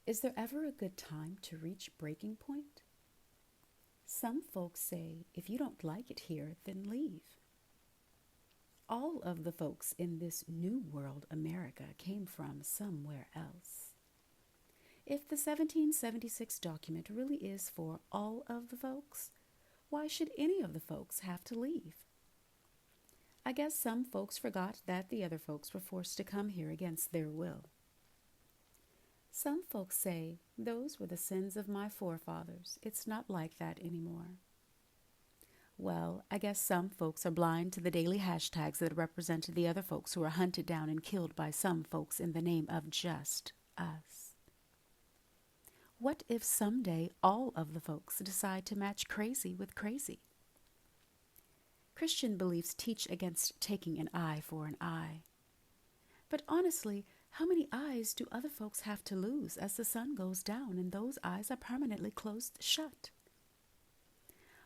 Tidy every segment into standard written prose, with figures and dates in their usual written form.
Is there ever a good time to reach breaking point? Some folks say if you don't like it here, then leave. All of the folks in this new world America came from somewhere else. If the 1776 document really is for all of the folks, why should any of the folks have to leave? I guess some folks forgot that the other folks were forced to come here against their will. Some folks say, those were the sins of my forefathers. It's not like that anymore. Well, I guess some folks are blind to the daily hashtags that represent the other folks who are hunted down and killed by some folks in the name of just us. What if someday all of the folks decide to match crazy with crazy? Christian beliefs teach against taking an eye for an eye. But honestly, how many eyes do other folks have to lose as the sun goes down and those eyes are permanently closed shut?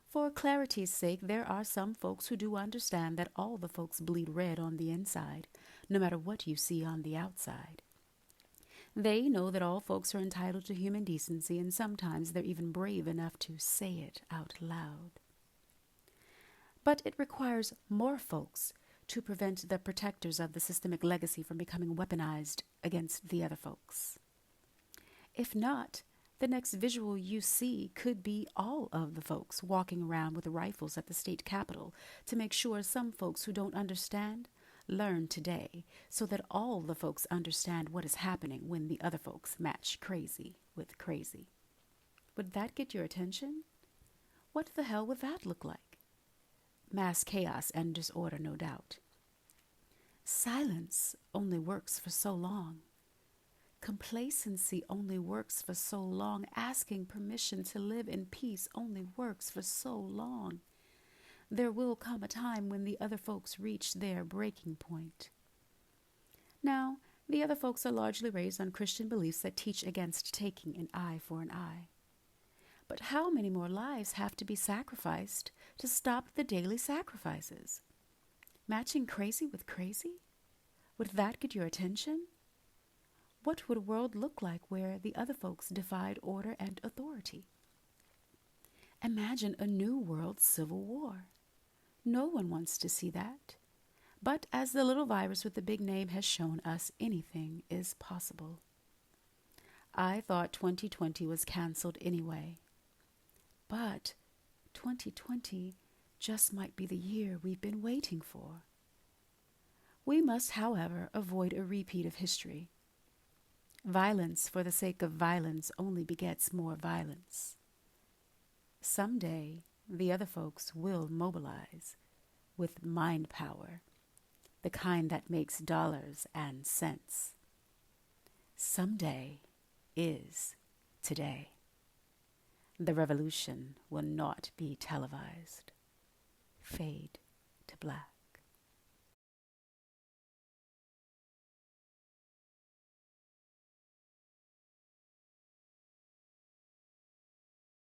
For clarity's sake, there are some folks who do understand that all the folks bleed red on the inside, no matter what you see on the outside. They know that all folks are entitled to human decency, and sometimes they're even brave enough to say it out loud. But it requires more folks to prevent the protectors of the systemic legacy from becoming weaponized against the other folks. If not, the next visual you see could be all of the folks walking around with rifles at the state capitol to make sure some folks who don't understand learn today, so that all the folks understand what is happening when the other folks match crazy with crazy. Would that get your attention? What the hell would that look like? Mass chaos and disorder, no doubt. Silence only works for so long. Complacency only works for so long. Asking permission to live in peace only works for so long. There will come a time when the other folks reach their breaking point. Now, the other folks are largely raised on Christian beliefs that teach against taking an eye for an eye. But how many more lives have to be sacrificed to stop the daily sacrifices? Matching crazy with crazy? Would that get your attention? What would a world look like where the other folks defied order and authority? Imagine a new world civil war. No one wants to see that. But as the little virus with the big name has shown us, anything is possible. I thought 2020 was canceled anyway. But 2020 just might be the year we've been waiting for. We must, however, avoid a repeat of history. Violence for the sake of violence only begets more violence. Someday, the other folks will mobilize with mind power, the kind that makes dollars and cents. Someday is today. The revolution will not be televised. Fade to black.